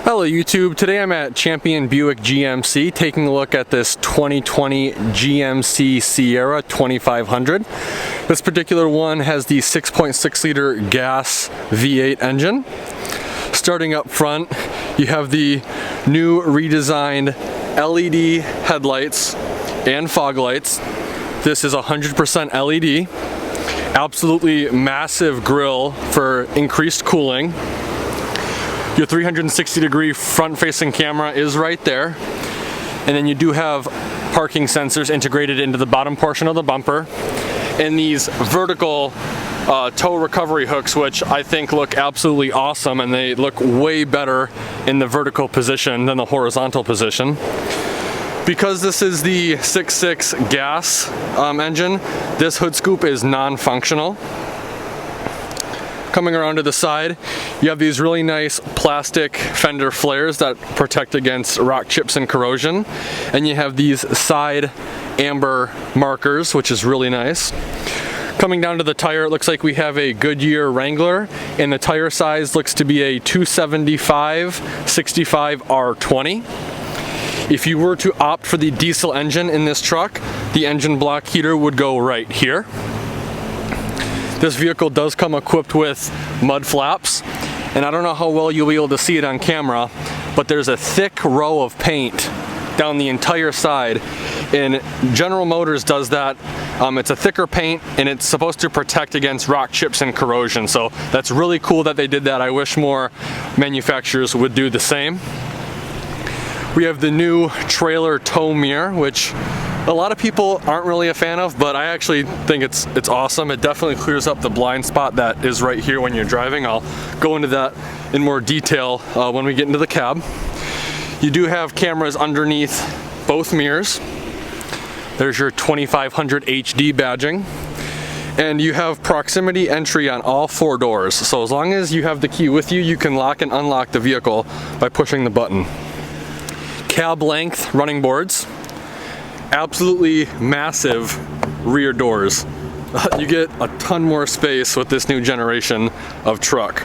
Hello YouTube, today I'm at Champion Buick GMC taking a look at this 2020 GMC Sierra 2500. This particular one has the 6.6 liter gas V8 engine. Starting up front, you have the new redesigned LED headlights and fog lights. This is 100% LED. Absolutely massive grille for increased cooling. Your 360-degree front-facing camera is right there. And then you do have parking sensors integrated into the bottom portion of the bumper. And these vertical tow recovery hooks, which I think look absolutely awesome, and they look way better in the vertical position than the horizontal position. Because this is the 6.6 gas engine, this hood scoop is non-functional. Coming around to the side, you have these really nice plastic fender flares that protect against rock chips and corrosion. And you have these side amber markers, which is really nice. Coming down to the tire, it looks like we have a Goodyear Wrangler, and the tire size looks to be a 275/65 R20. If you were to opt for the diesel engine in this truck, the engine block heater would go right here. This vehicle does come equipped with mud flaps, and I don't know how well you'll be able to see it on camera, but there's a thick row of paint down the entire side, and General Motors does that. It's a thicker paint, and it's supposed to protect against rock chips and corrosion, so that's really cool that they did that. I wish more manufacturers would do the same. We have the new trailer tow mirror, which a lot of people aren't really a fan of, but I actually think it's awesome. It definitely clears up the blind spot that is right here when you're driving. I'll go into that in more detail when we get into the cab. You do have cameras underneath both mirrors. There's your 2500 HD badging. And you have proximity entry on all four doors. So as long as you have the key with you, you can lock and unlock the vehicle by pushing the button. Cab length running boards. Absolutely massive rear doors. You get a ton more space with this new generation of truck.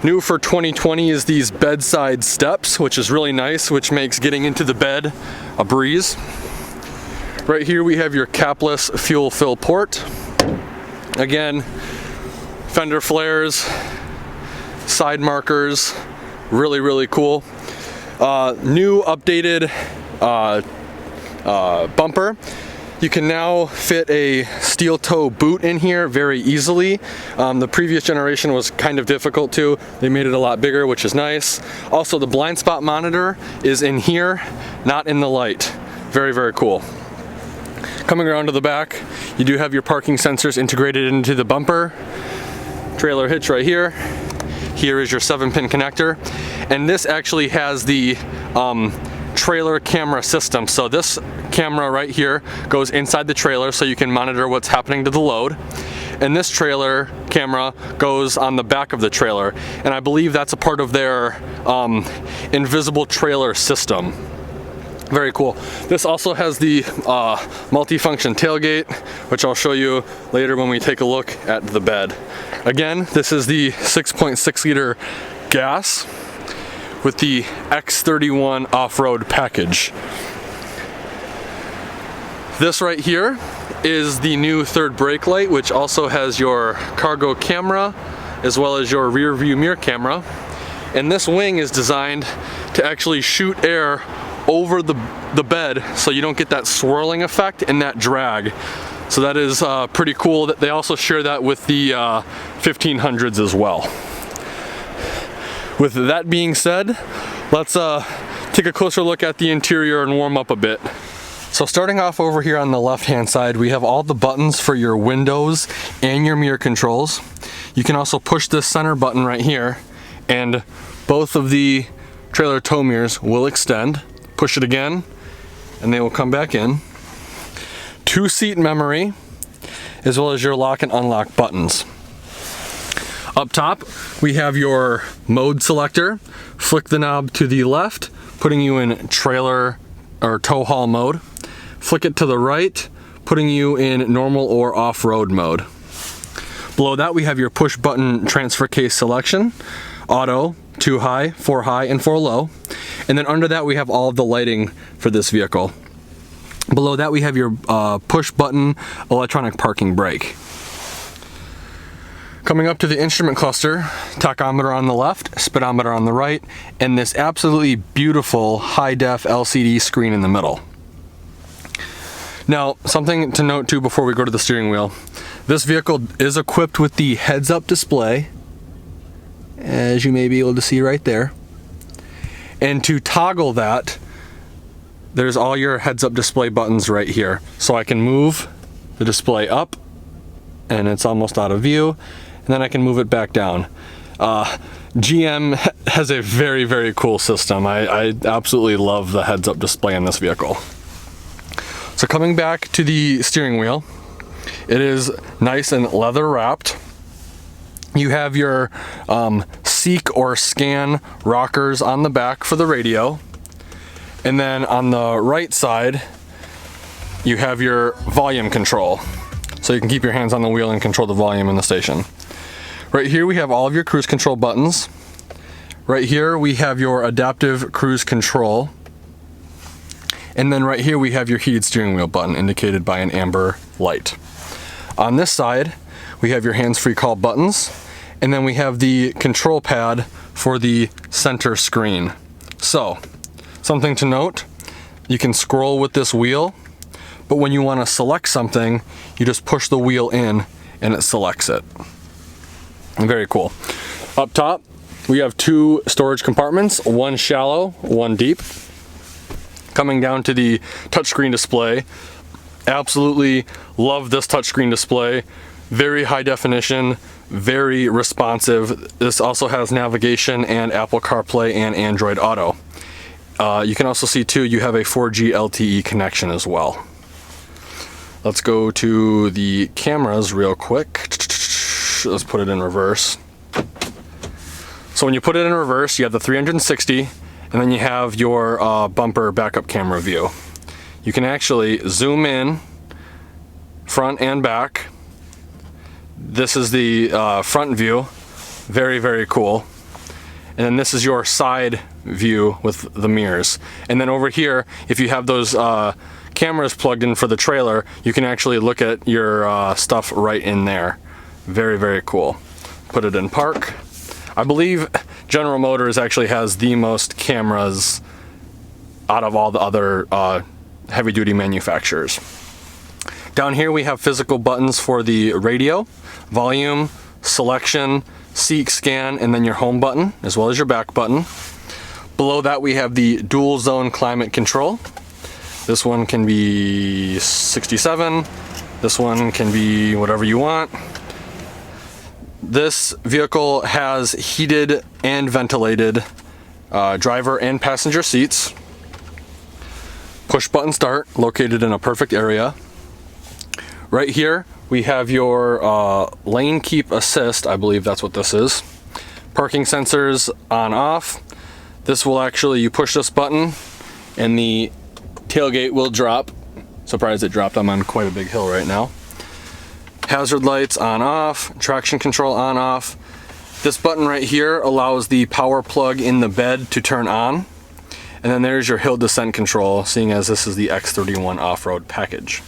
New for 2020 is these bedside steps, which is really nice, which makes getting into the bed a breeze. Right here we have your capless fuel fill port. Again, fender flares, side markers, really cool. New updated bumper. You can now fit a steel toe boot in here very easily. The previous generation was kind of difficult to. They made it a lot bigger, which is nice. Also, the blind spot monitor is in here, not in the light. Very cool. Coming around to the back, you do have your parking sensors integrated into the bumper. Trailer hitch right here. Here is your 7-pin connector. And this actually has the trailer camera system. So this camera right here goes inside the trailer so you can monitor what's happening to the load. And this trailer camera goes on the back of the trailer. And I believe that's a part of their invisible trailer system. Very cool. This also has the multifunction tailgate, which I'll show you later when we take a look at the bed. Again, this is the 6.6 liter gas with the X31 off-road package. This right here is the new third brake light, which also has your cargo camera as well as your rear view mirror camera. And this wing is designed to actually shoot air over the bed so you don't get that swirling effect and that drag. So that is pretty cool. That they also share that with the 1500s as well. With that being said, let's take a closer look at the interior and warm up a bit. So starting off over here on the left hand side, we have all the buttons for your windows and your mirror controls. You can also push this center button right here, and both of the trailer tow mirrors will extend. Push it again and they will come back in. 2-seat memory, as well as your lock and unlock buttons. Up top, we have your mode selector. Flick the knob to the left, putting you in trailer or tow haul mode. Flick it to the right, putting you in normal or off-road mode. Below that, we have your push button transfer case selection, auto, 2 high, 4 high, and 4 low. And then under that we have all of the lighting for this vehicle. Below that we have your push button electronic parking brake. Coming up to the instrument cluster, tachometer on the left, speedometer on the right, and this absolutely beautiful high-def LCD screen in the middle. Now, something to note too before we go to the steering wheel. This vehicle is equipped with the heads-up display, as you may be able to see right there. And to toggle that, there's all your heads-up display buttons right here. So I can move the display up, and it's almost out of view. And then I can move it back down. GM has a very, very cool system. I absolutely love the heads-up display in this vehicle. So coming back to the steering wheel, it is nice and leather wrapped. You have your seek or scan rockers on the back for the radio. And then on the right side, you have your volume control. So you can keep your hands on the wheel and control the volume in the station. Right here we have all of your cruise control buttons. Right here we have your adaptive cruise control. And then right here we have your heated steering wheel button indicated by an amber light. On this side we have your hands-free call buttons, and then we have the control pad for the center screen. So, something to note, you can scroll with this wheel, but when you want to select something, you just push the wheel in and it selects it. Very cool. Up top, we have 2 storage compartments, one shallow, one deep. Coming down to the touchscreen display, absolutely love this touchscreen display. Very high definition, very responsive. This also has navigation and Apple CarPlay and Android Auto. You can also see too, you have a 4G LTE connection as well. Let's go to the cameras real quick. Let's put it in reverse. So when you put it in reverse, you have the 360, and then you have your bumper backup camera view. You can actually zoom in, front and back. This is the front view, very, very cool. And then this is your side view with the mirrors. And then over here, if you have those cameras plugged in for the trailer, you can actually look at your stuff right in there. Very, very cool. Put it in park. I believe General Motors actually has the most cameras out of all the other heavy-duty manufacturers. Down here we have physical buttons for the radio, volume, selection, seek, scan, and then your home button, as well as your back button. Below that we have the dual zone climate control. This one can be 67. This one can be whatever you want. This vehicle has heated and ventilated driver and passenger seats. Push button start, located in a perfect area. Right here we have your lane keep assist, I believe that's what this is. Parking sensors on off. This will actually, you push this button and the tailgate will drop. Surprised it dropped, I'm on quite a big hill right now. Hazard lights on off, traction control on off. This button right here allows the power plug in the bed to turn on. And then there's your hill descent control, seeing as this is the X31 off-road package.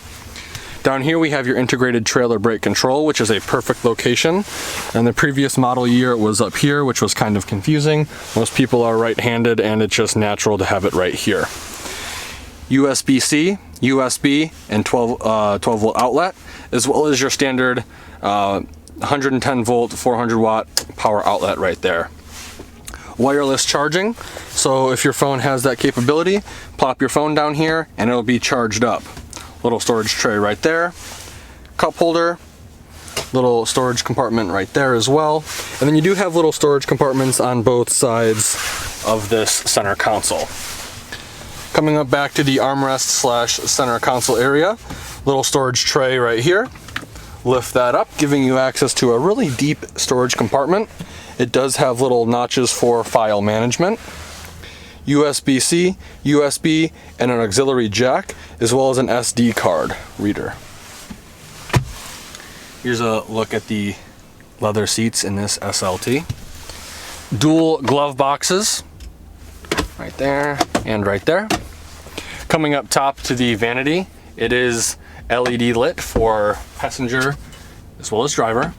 Down here we have your integrated trailer brake control, which is a perfect location. And the previous model year it was up here, which was kind of confusing. Most people are right-handed and it's just natural to have it right here. USB-C, USB, and 12 volt outlet, as well as your standard 110 volt 400 watt power outlet right there. Wireless charging, so if your phone has that capability, plop your phone down here and it'll be charged up. Little storage tray right there, cup holder, little storage compartment right there as well. And then you do have little storage compartments on both sides of this center console. Coming up back to the armrest slash center console area, little storage tray right here. Lift that up, giving you access to a really deep storage compartment. It does have little notches for file management. USB-C, USB, and an auxiliary jack, as well as an SD card reader. Here's a look at the leather seats in this SLT. dual glove boxes, right there and right there. Coming up top to the vanity, it is LED lit for passenger as well as driver.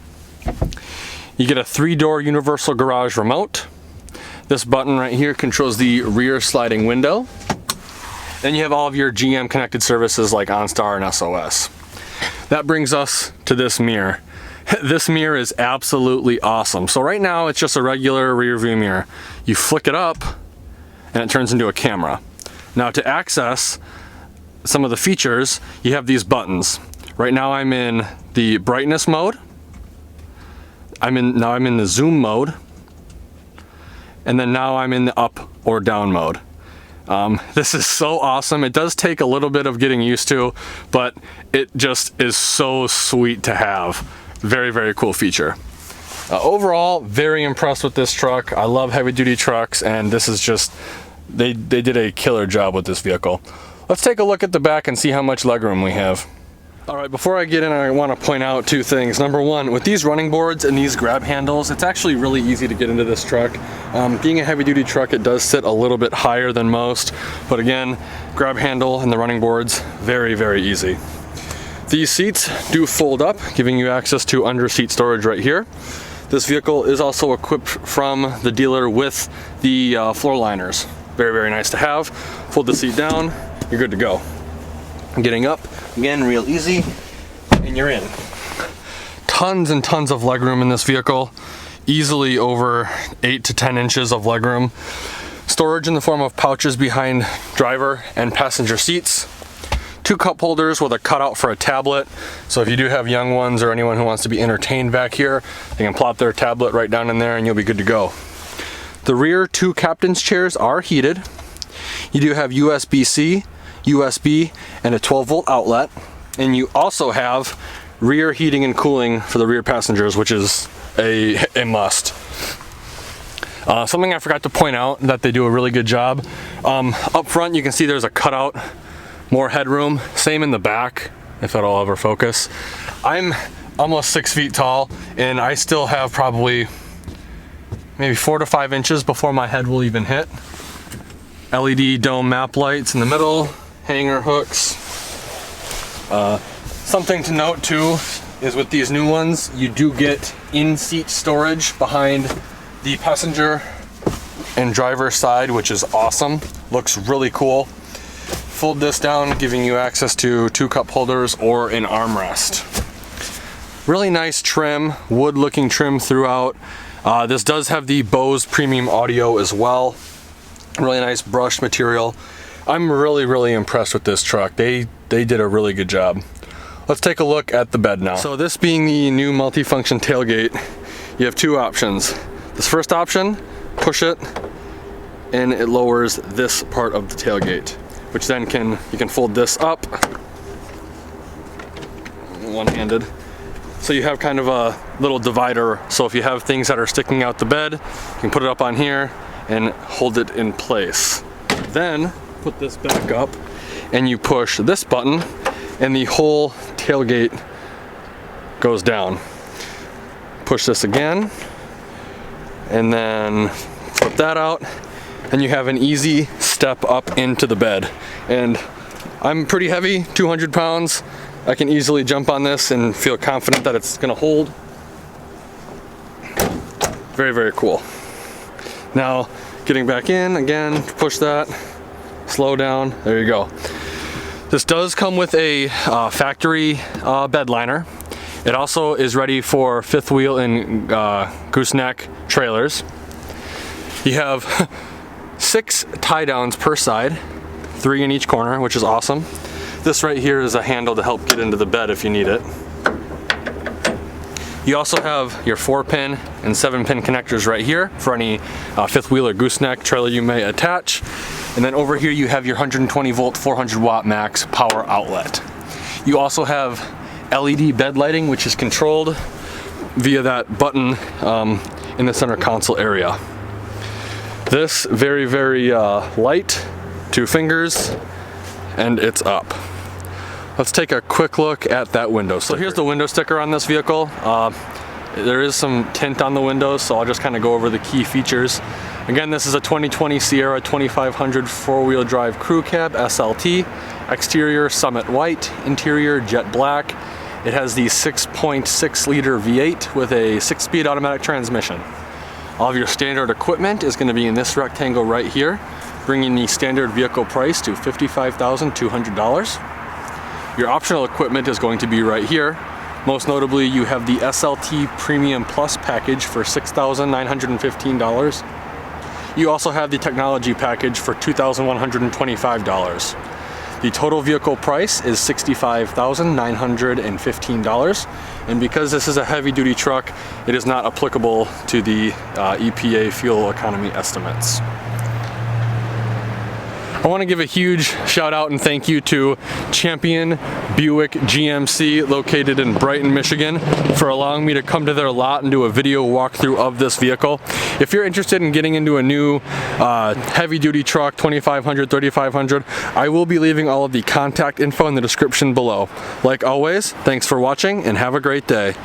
You get a 3-door universal garage remote. This button right here controls the rear sliding window. Then you have all of your GM connected services like OnStar and SOS. That brings us to this mirror. This mirror is absolutely awesome. So right now it's just a regular rear view mirror. You flick it up and it turns into a camera. Now to access some of the features, you have these buttons. Right now I'm in the brightness mode. Now I'm in the zoom mode. And then now I'm in the up or down mode. This is so awesome. It does take a little bit of getting used to, but it just is so sweet to have. Very, very cool feature. Overall, very impressed with this truck. I love heavy duty trucks, and this is just, they did a killer job with this vehicle. Let's take a look at the back and see how much legroom we have. All right, before I get in, I want to point out 2 things. Number 1, with these running boards and these grab handles, it's actually really easy to get into this truck. Being a heavy duty truck, it does sit a little bit higher than most, but again, grab handle and the running boards, very, very easy. These seats do fold up, giving you access to under seat storage right here. This vehicle is also equipped from the dealer with the floor liners. Very, very nice to have. Fold the seat down, you're good to go. Getting up, again, real easy, and you're in. Tons and tons of legroom in this vehicle. Easily over 8 to 10 inches of legroom. Storage in the form of pouches behind driver and passenger seats. 2 cup holders with a cutout for a tablet. So if you do have young ones or anyone who wants to be entertained back here, they can plop their tablet right down in there and you'll be good to go. The rear 2 captain's chairs are heated. You do have USB-C, USB, and a 12-volt outlet. And you also have rear heating and cooling for the rear passengers, which is a must. Something I forgot to point out that they do a really good job. Up front, you can see there's a cutout, more headroom. Same in the back, if that'll ever focus. I'm almost 6 feet tall, and I still have probably maybe 4 to 5 inches before my head will even hit. LED dome map lights in the middle, hanger hooks. Something to note too is with these new ones, you do get in-seat storage behind the passenger and driver side, which is awesome. Looks really cool. Fold this down, giving you access to 2 cup holders or an armrest. Really nice trim, wood looking trim throughout. This does have the Bose premium audio as well. Really nice brushed material. I'm really, really impressed with this truck. They did a really good job. Let's take a look at the bed now. So this being the new multifunction tailgate, you have 2 options. This first option, push it, and it lowers this part of the tailgate, which then you can fold this up, one-handed. So you have kind of a little divider. So if you have things that are sticking out the bed, you can put it up on here and hold it in place. Then put this back up and you push this button and the whole tailgate goes down. Push this again and then put that out and you have an easy step up into the bed. And I'm pretty heavy, 200 pounds. I can easily jump on this and feel confident that it's gonna hold. Very, very cool. Now, getting back in, again, push that, slow down, there you go. This does come with a factory bed liner. It also is ready for 5th wheel and gooseneck trailers. You have 6 tie downs per side, 3 in each corner, which is awesome. This right here is a handle to help get into the bed if you need it. You also have your 4-pin and 7-pin connectors right here for any 5th wheel or gooseneck trailer you may attach. And then over here you have your 120 volt 400 watt max power outlet. You also have LED bed lighting, which is controlled via that button in the center console area. This very, very light, 2 fingers, and it's up. Let's take a quick look at that window sticker. So here's the window sticker on this vehicle. There is some tint on the windows, so I'll just kind of go over the key features. Again, this is a 2020 Sierra 2500 four-wheel drive crew cab SLT. Exterior Summit White, interior Jet Black. It has the 6.6 liter V8 with a 6-speed automatic transmission. All of your standard equipment is going to be in this rectangle right here, bringing the standard vehicle price to $55,200. Your optional equipment is going to be right here. Most notably, you have the SLT Premium Plus package for $6,915. You also have the technology package for $2,125. The total vehicle price is $65,915. And because this is a heavy-duty truck, it is not applicable to the EPA fuel economy estimates. I want to give a huge shout out and thank you to Champion Buick GMC located in Brighton, Michigan for allowing me to come to their lot and do a video walkthrough of this vehicle. If you're interested in getting into a new heavy duty truck, 2500, 3500, I will be leaving all of the contact info in the description below. Like always, thanks for watching and have a great day.